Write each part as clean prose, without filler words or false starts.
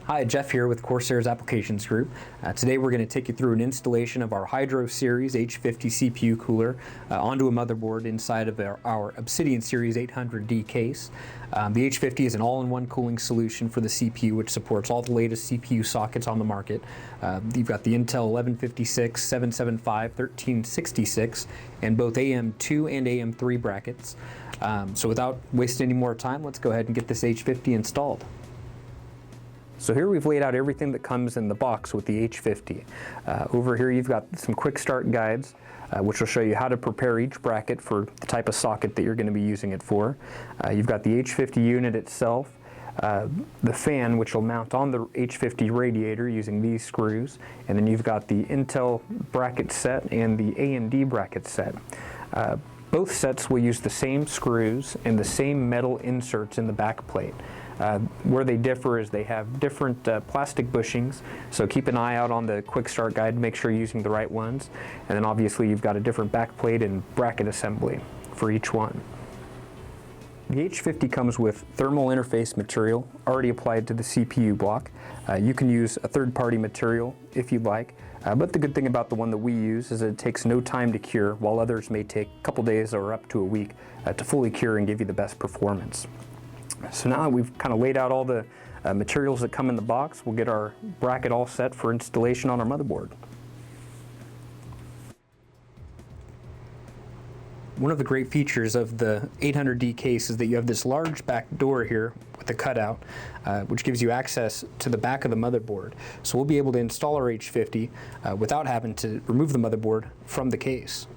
Hi, Jeff here with Corsair's Applications Group. Today we're going to take you through an installation of our Hydro Series H50 CPU cooler onto a motherboard inside of our Obsidian Series 800D case. The H50 is an all-in-one cooling solution for the CPU, which supports all the latest CPU sockets on the market. You've got the Intel 1156, 775, 1366, and both AM2 and AM3 brackets. So without wasting any more time, let's go ahead and get this H50 installed. So here we've laid out everything that comes in the box with the H50. Over here you've got some quick start guides which will show you how to prepare each bracket for the type of socket that you're going to be using it for. You've got the H50 unit itself, the fan which will mount on the H50 radiator using these screws, and then you've got the Intel bracket set and the AMD bracket set. Both sets will use the same screws and the same metal inserts in the back plate. Where they differ is they have different plastic bushings, so keep an eye out on the quick start guide to make sure you're using the right ones. And then obviously you've got a different back plate and bracket assembly for each one. The H50 comes with thermal interface material already applied to the CPU block. You can use a third-party material if you'd like, but the good thing about the one that we use is that it takes no time to cure, while others may take a couple days or up to a week to fully cure and give you the best performance. So now that we've kind of laid out all the materials that come in the box, we'll get our bracket all set for installation on our motherboard. One of the great features of the 800D case is that you have this large back door here with a cutout, which gives you access to the back of the motherboard. So we'll be able to install our H50 without having to remove the motherboard from the case.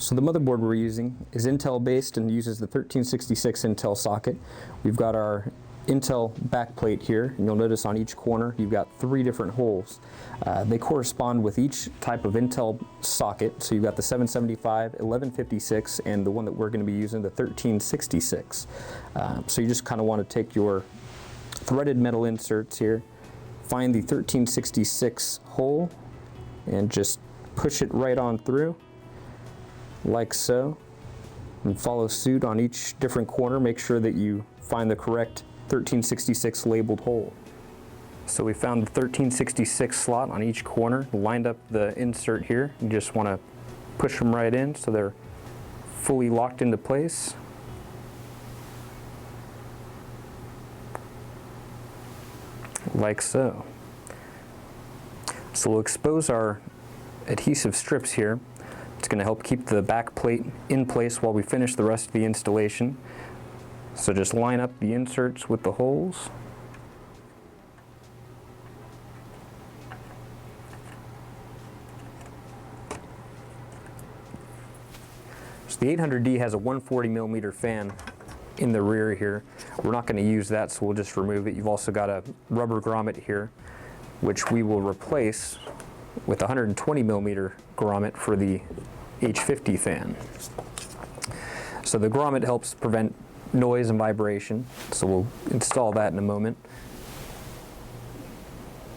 So the motherboard we're using is Intel based and uses the 1366 Intel socket. We've got our Intel backplate here, and you'll notice on each corner you've got 3 different holes. They correspond with each type of Intel socket, so you've got the 775, 1156, and the one that we're going to be using, the 1366. So you just kind of want to take your threaded metal inserts here, find the 1366 hole, and just push it right on through, like so, and follow suit on each different corner. Make sure that you find the correct 1366 labeled hole. So we found the 1366 slot on each corner, lined up the insert here. You just want to push them right in so they're fully locked into place. Like so. So we'll expose our adhesive strips here. It's going to help keep the back plate in place while we finish the rest of the installation. So just line up the inserts with the holes. So the 800D has a 140mm fan in the rear here. We're not going to use that, so we'll just remove it. You've also got a rubber grommet here, which we will replace with a 120mm grommet for the H50 fan. So the grommet helps prevent noise and vibration, so we'll install that in a moment.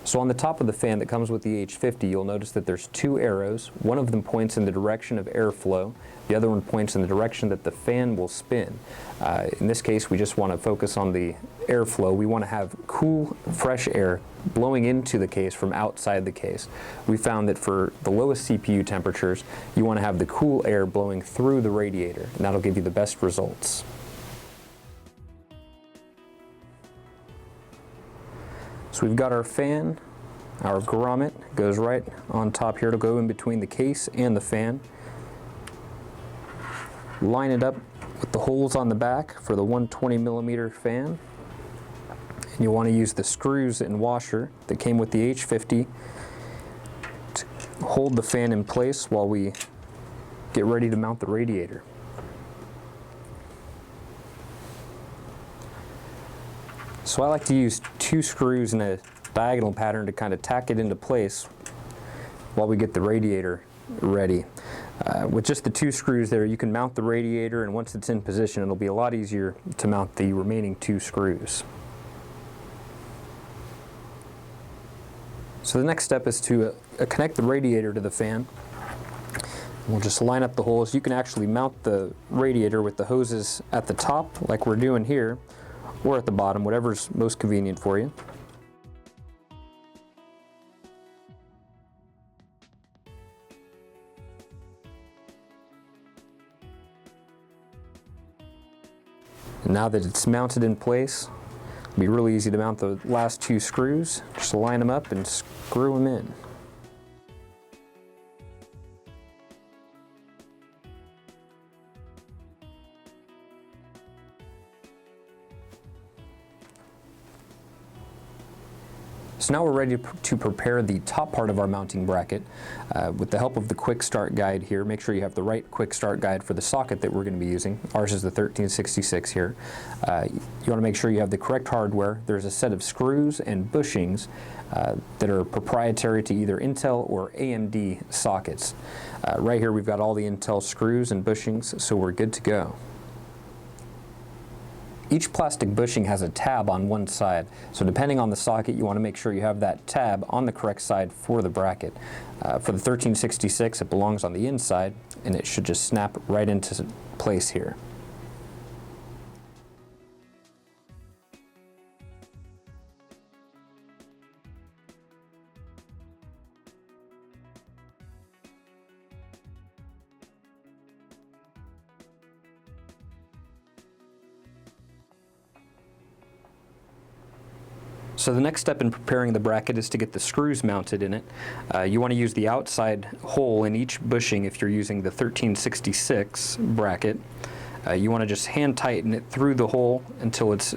So on the top of the fan that comes with the H50, you'll notice that there's 2 arrows. One of them points in the direction of airflow. The other one points in the direction that the fan will spin. In this case, we just want to focus on the airflow. We want to have cool, fresh air blowing into the case from outside the case. We found that for the lowest CPU temperatures, you want to have the cool air blowing through the radiator, and that'll give you the best results. So we've got our fan, our grommet goes right on top here to go in between the case and the fan. Line it up with the holes on the back for the 120mm fan. And you want to use the screws and washer that came with the H50 to hold the fan in place while we get ready to mount the radiator. So I like to use 2 screws in a diagonal pattern to kind of tack it into place while we get the radiator ready. With just the 2 screws there, you can mount the radiator, and once it's in position, it'll be a lot easier to mount the remaining 2 screws. So the next step is to connect the radiator to the fan. We'll just line up the holes. You can actually mount the radiator with the hoses at the top, like we're doing here, or at the bottom, whatever's most convenient for you. And now that it's mounted in place, it'll be really easy to mount the last two screws. Just line them up and screw them in. So now we're ready to prepare the top part of our mounting bracket. With the help of the quick start guide here, make sure you have the right quick start guide for the socket that we're going to be using. Ours is the 1366 here. You want to make sure you have the correct hardware. There's a set of screws and bushings that are proprietary to either Intel or AMD sockets. Right here we've got all the Intel screws and bushings, so we're good to go. Each plastic bushing has a tab on one side, so depending on the socket, you want to make sure you have that tab on the correct side for the bracket. For the 1366, it belongs on the inside, and it should just snap right into place here. So the next step in preparing the bracket is to get the screws mounted in it. You want to use the outside hole in each bushing if you're using the 1366 bracket. You want to just hand tighten it through the hole until it's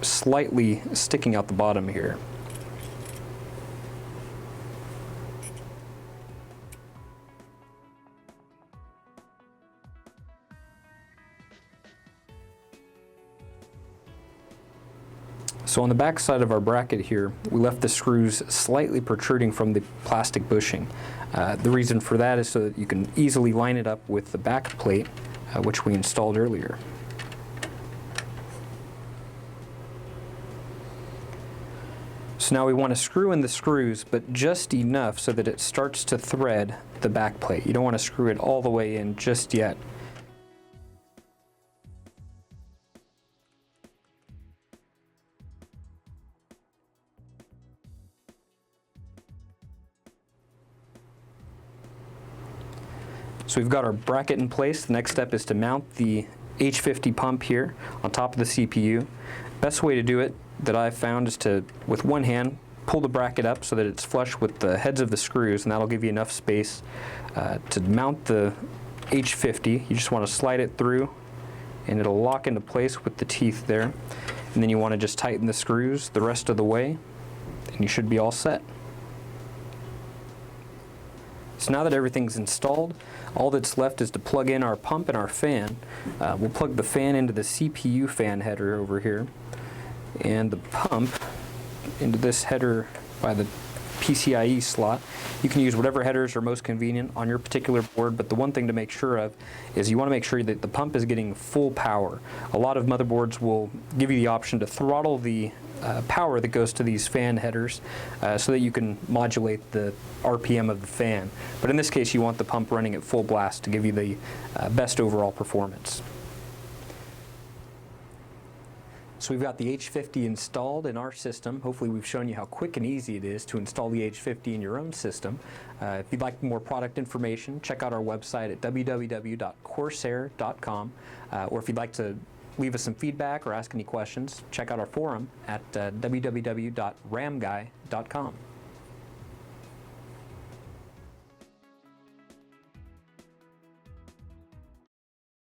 slightly sticking out the bottom here. So on the back side of our bracket here, we left the screws slightly protruding from the plastic bushing. The reason for that is so that you can easily line it up with the back plate, which we installed earlier. So now we want to screw in the screws, but just enough so that it starts to thread the back plate. You don't want to screw it all the way in just yet. So we've got our bracket in place. The next step is to mount the H50 pump here on top of the CPU. Best way to do it that I've found is to, with one hand, pull the bracket up so that it's flush with the heads of the screws, and that'll give you enough space to mount the H50. You just want to slide it through and it'll lock into place with the teeth there. And then you want to just tighten the screws the rest of the way and you should be all set. So now that everything's installed, all that's left is to plug in our pump and our fan. We'll plug the fan into the CPU fan header over here, and the pump into this header by the PCIe slot. You can use whatever headers are most convenient on your particular board, but the one thing to make sure of is you want to make sure that the pump is getting full power. A lot of motherboards will give you the option to throttle the power that goes to these fan headers so that you can modulate the RPM of the fan. But in this case, you want the pump running at full blast to give you the best overall performance. So we've got the H50 installed in our system. Hopefully we've shown you how quick and easy it is to install the H50 in your own system. If you'd like more product information, check out our website at www.corsair.com, or if you'd like to leave us some feedback or ask any questions, check out our forum at www.ramguy.com.